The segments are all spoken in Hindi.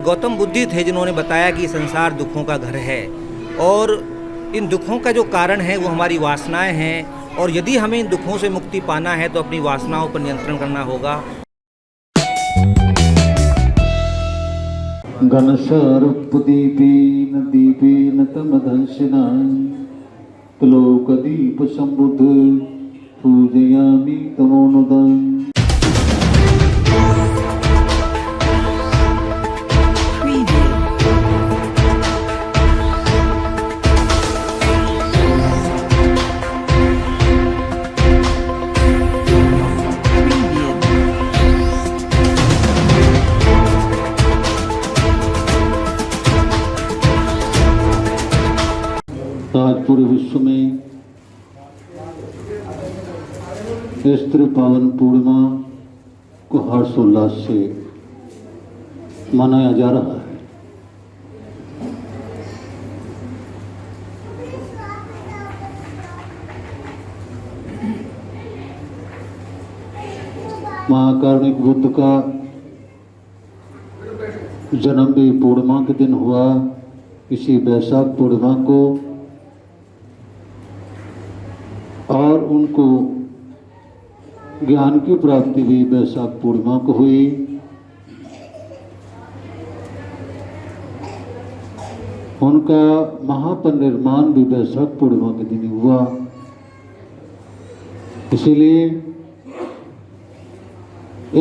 गौतम बुद्ध ही थे जिन्होंने बताया कि संसार दुखों का घर है और इन दुखों का जो कारण है वो हमारी वासनाएं हैं और यदि हमें इन दुखों से मुक्ति पाना है तो अपनी वासनाओं पर नियंत्रण करना होगा। घनशार्पदीपेन दीपेन तमदंशिना त्लोकदीप संबुद्ध पूजयामि तमोनुदं। आज पूरे विश्व में इस पावन पूर्णिमा को हर्षोल्लास से मनाया जा रहा है। महाकारुणिक बुद्ध का जन्म भी पूर्णिमा के दिन हुआ। इसी वैशाख पूर्णिमा को और उनको ज्ञान की प्राप्ति भी वैशाख पूर्णिमा को हुई। उनका महापरिनिर्वाण भी वैशाख पूर्णिमा के दिन हुआ। इसीलिए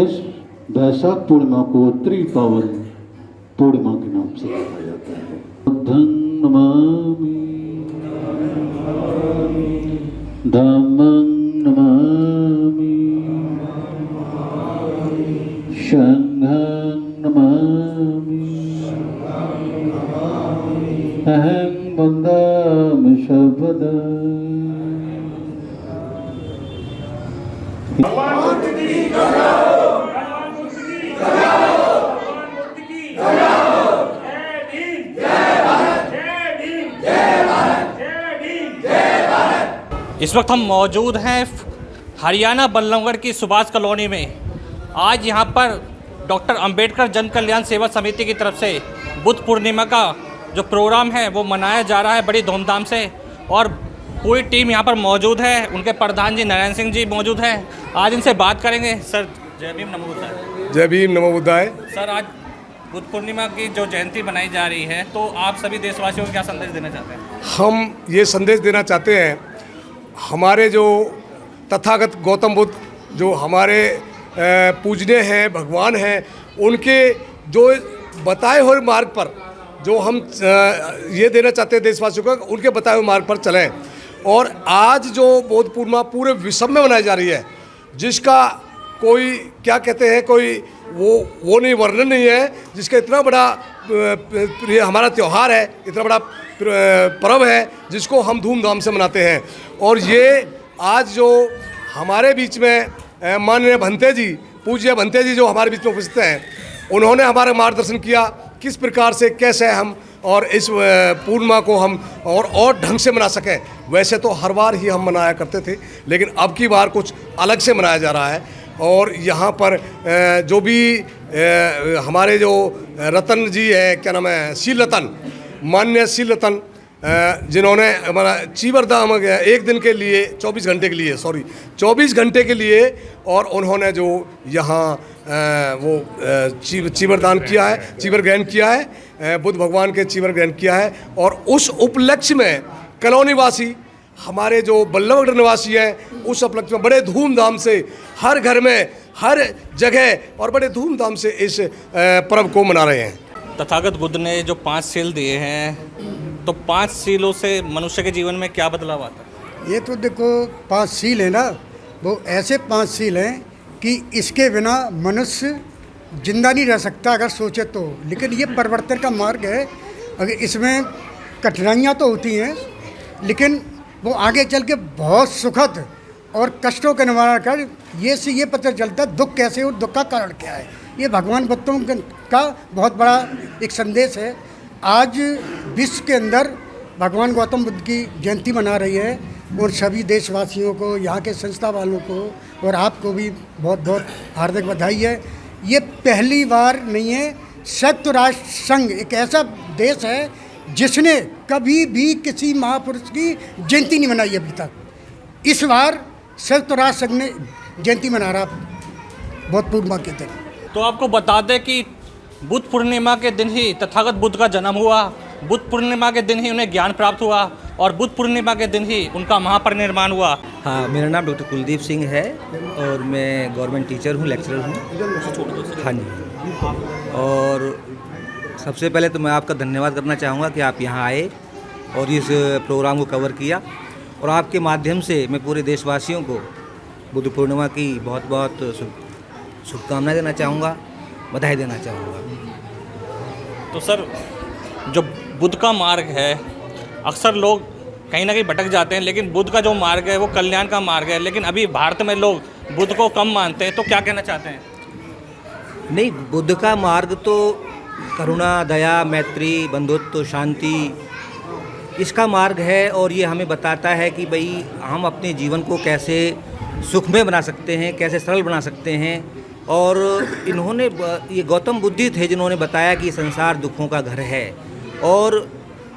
इस वैशाख पूर्णिमा को त्रिपावन पूर्णिमा के नाम से कहा जाता है। बुद्धं नमामि, धम्मं नमामि, संघं नमामि, अहं वन्दामि सर्वदा। इस वक्त हम मौजूद हैं हरियाणा बल्लभगढ़ की सुभाष कॉलोनी में। आज यहाँ पर डॉक्टर अंबेडकर जन कल्याण सेवा समिति की तरफ से बुद्ध पूर्णिमा का जो प्रोग्राम है वो मनाया जा रहा है बड़ी धूमधाम से और पूरी टीम यहाँ पर मौजूद है। उनके प्रधान जी नारायण सिंह जी मौजूद हैं। आज इनसे बात करेंगे। सर जय भीम नमो बुद्धाय। जय भीम नमो बुद्धाय। सर आज बुद्ध पूर्णिमा की जो जयंती मनाई जा रही है तो आप सभी देशवासियों को क्या संदेश देना चाहते हैं? हम ये संदेश देना चाहते हैं, हमारे जो तथागत गौतम बुद्ध जो हमारे पूजनीय हैं, भगवान हैं, उनके जो बताए हुए मार्ग पर जो हम ये देना चाहते हैं देशवासियों को, उनके बताए हुए मार्ग पर चलें। और आज जो बुद्ध पूर्णिमा पूरे विश्व में मनाई जा रही है, जिसका कोई क्या कहते हैं, कोई वो नहीं, वर्णन नहीं है, जिसका इतना बड़ा हमारा त्यौहार है, इतना बड़ा पर्व है जिसको हम धूमधाम से मनाते हैं। और ये आज जो हमारे बीच में माननीय भंते जी, पूज्य भंते जी जो हमारे बीच में उपस्थित हैं, उन्होंने हमारा मार्गदर्शन किया किस प्रकार से कैसे हम और इस पूर्णिमा को हम और ढंग से मना सकें। वैसे तो हर बार ही हम मनाया करते थे, लेकिन अब की बार कुछ अलग से मनाया जा रहा है। और यहाँ पर जो भी हमारे जो रतन जी है, क्या नाम है, शील रतन, मान्य शील रतन, जिन्होंने हमारा चीवरधाम एक दिन के लिए 24 घंटे के लिए और उन्होंने जो यहाँ वो चीवरदान किया है, चीवर ग्रहण किया है, बुद्ध भगवान के चीवर ग्रहण किया है। और उस उपलक्ष्य में कॉलोनी वासी, हमारे जो बल्लभगढ़ निवासी हैं, उस उपलक्ष्य में बड़े धूमधाम से हर घर में, हर जगह और बड़े धूमधाम से इस पर्व को मना रहे हैं। तथागत बुद्ध ने जो 5 सील दिए हैं, तो 5 सीलों से मनुष्य के जीवन में क्या बदलाव आता है? ये तो देखो 5 सील है ना, वो ऐसे 5 सील हैं कि इसके बिना मनुष्य जिंदा नहीं रह सकता अगर सोचे तो। लेकिन ये परिवर्तन का मार्ग है। अगर इसमें कठिनाइयाँ तो होती हैं, लेकिन वो आगे चल के बहुत सुखद और कष्टों का निवारण कर ये पता चलता है दुख कैसे और दुख का कारण क्या है। ये भगवान बुद्धों का बहुत बड़ा एक संदेश है। आज विश्व के अंदर भगवान गौतम बुद्ध की जयंती मना रही है और सभी देशवासियों को, यहाँ के संस्था वालों को और आपको भी बहुत बहुत हार्दिक बधाई है। ये पहली बार नहीं है, संयुक्त राष्ट्र संघ एक ऐसा देश है जिसने कभी भी किसी महापुरुष की जयंती नहीं मनाई अभी तक। इस बार संयुक्त राष्ट्र संघ ने जयंती मना रहा बहुत पूर्णिमा के दिन। तो आपको बता दें कि बुद्ध पूर्णिमा के दिन ही तथागत बुद्ध का जन्म हुआ, बुद्ध पूर्णिमा के दिन ही उन्हें ज्ञान प्राप्त हुआ और बुद्ध पूर्णिमा के दिन ही उनका महापरिनिर्वाण हुआ। हाँ, मेरा नाम डॉक्टर कुलदीप सिंह है और मैं गवर्नमेंट टीचर हूँ, लेक्चरर हूँ। हाँ जी। और सबसे पहले तो मैं आपका धन्यवाद करना चाहूँगा कि आप यहाँ आए और इस प्रोग्राम को कवर किया, और आपके माध्यम से मैं पूरे देशवासियों को बुद्ध पूर्णिमा की बहुत बहुत शुभकामनाएं देना चाहूँगा, बधाई देना चाहूँगा। तो सर, जो बुद्ध का मार्ग है, अक्सर लोग कहीं ना कहीं भटक जाते हैं, लेकिन बुद्ध का जो मार्ग है वो कल्याण का मार्ग है, लेकिन अभी भारत में लोग बुद्ध को कम मानते हैं, तो क्या कहना चाहते हैं? नहीं, बुद्ध का मार्ग तो करुणा, दया, मैत्री, बंधुत्व, शांति, इसका मार्ग है, और ये हमें बताता है कि भाई हम अपने जीवन को कैसे सुखमय बना सकते हैं, कैसे सरल बना सकते हैं। और इन्होंने, ये गौतम बुद्ध थे जिन्होंने बताया कि संसार दुखों का घर है, और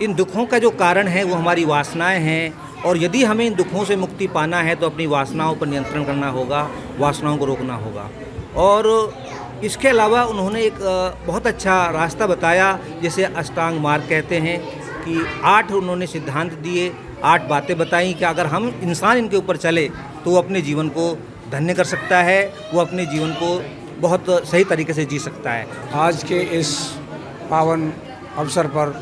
इन दुखों का जो कारण है वो हमारी वासनाएं हैं, और यदि हमें इन दुखों से मुक्ति पाना है तो अपनी वासनाओं पर नियंत्रण करना होगा, वासनाओं को रोकना होगा। और इसके अलावा उन्होंने एक बहुत अच्छा रास्ता बताया, जिसे अष्टांग मार्ग कहते हैं, कि 8 उन्होंने सिद्धांत दिए, 8 बातें बताई कि अगर हम इंसान इनके ऊपर चले तो वो अपने जीवन को धन्य कर सकता है, वो अपने जीवन को बहुत सही तरीके से जी सकता है। आज के इस पावन अवसर पर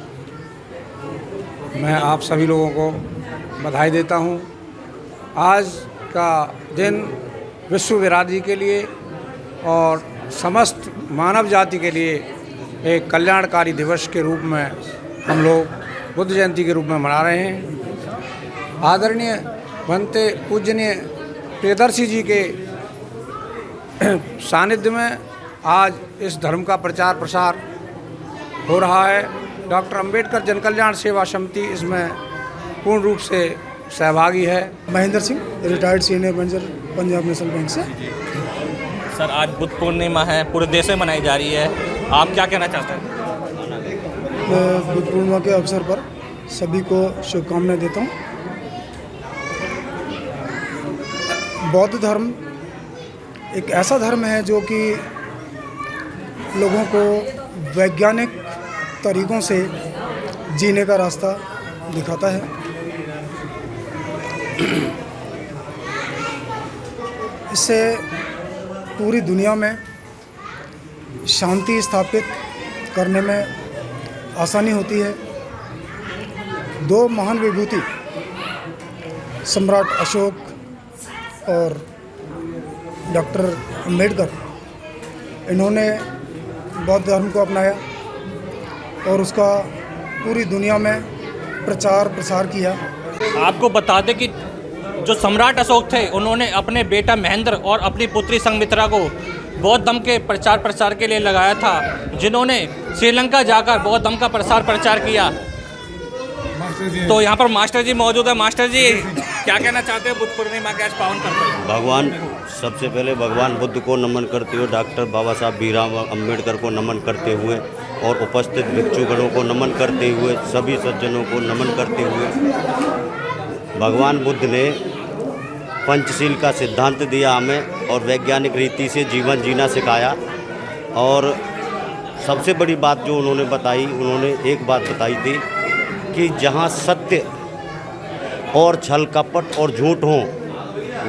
मैं आप सभी लोगों को बधाई देता हूं। आज का दिन विश्व विराजी के लिए और समस्त मानव जाति के लिए एक कल्याणकारी दिवस के रूप में हम लोग बुद्ध जयंती के रूप में मना रहे हैं। आदरणीय बनते पूजनीय प्रियदर्शी जी के सानिध्य में आज इस धर्म का प्रचार प्रसार हो रहा है। डॉक्टर अंबेडकर जन कल्याण सेवा समिति इसमें पूर्ण रूप से सहभागी है। Mahendra Singh, retired senior manager, Punjab national bank से। सर, आज बुद्ध पूर्णिमा है, पूरे देश में मनाई जा रही है, आप क्या कहना चाहते हैं? मैं बुद्ध पूर्णिमा के अवसर पर सभी को शुभकामनाएं देता हूँ। बौद्ध धर्म एक ऐसा धर्म है जो कि लोगों को वैज्ञानिक तरीक़ों से जीने का रास्ता दिखाता है। इससे पूरी दुनिया में शांति स्थापित करने में आसानी होती है। 2 महान विभूति, सम्राट अशोक और डॉक्टर अंबेडकर, इन्होंने बौद्ध धर्म को अपनाया और उसका पूरी दुनिया में प्रचार प्रसार किया। आपको बता दें कि जो सम्राट अशोक थे, उन्होंने अपने बेटा महेंद्र और अपनी पुत्री संघमित्रा को बौद्ध धर्म के प्रचार प्रसार के लिए लगाया था, जिन्होंने श्रीलंका जाकर बौद्ध धर्म का प्रचार किया। तो यहाँ पर मास्टर जी मौजूद है। मास्टर जी, क्या कहना चाहते हो बुद्ध पूर्णिमा के आज पावन पर्व? सबसे पहले भगवान बुद्ध को नमन करते हुए, डॉक्टर बाबा साहब भीमराव अम्बेडकर को नमन करते हुए और उपस्थित भिक्षुगणों को नमन करते हुए, सभी सज्जनों को नमन करते हुए, भगवान बुद्ध ने पंचशील का सिद्धांत दिया हमें और वैज्ञानिक रीति से जीवन जीना सिखाया। और सबसे बड़ी बात जो उन्होंने बताई, उन्होंने एक बात बताई थी कि जहाँ सत्य और छल कपट और झूठ हों,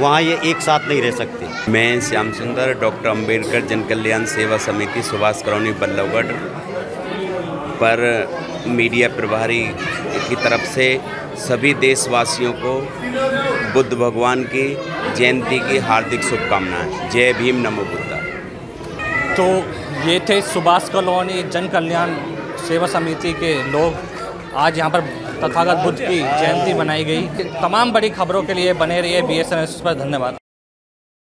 वहाँ ये एक साथ नहीं रह सकते। मैं श्याम सुंदर, डॉक्टर अंबेडकर जन कल्याण सेवा समिति, सुभाष कॉलोनी, बल्लभगढ़ पर मीडिया प्रभारी की तरफ से सभी देशवासियों को बुद्ध भगवान की जयंती की हार्दिक शुभकामनाएं। जय भीम, नमो बुद्धा। तो ये थे सुभाष कॉलोनी जन कल्याण सेवा समिति के लोग। आज यहाँ पर तथागत बुद्ध की जयंती मनाई गई। तमाम बड़ी खबरों के लिए बने रहिए BSNS पर। धन्यवाद।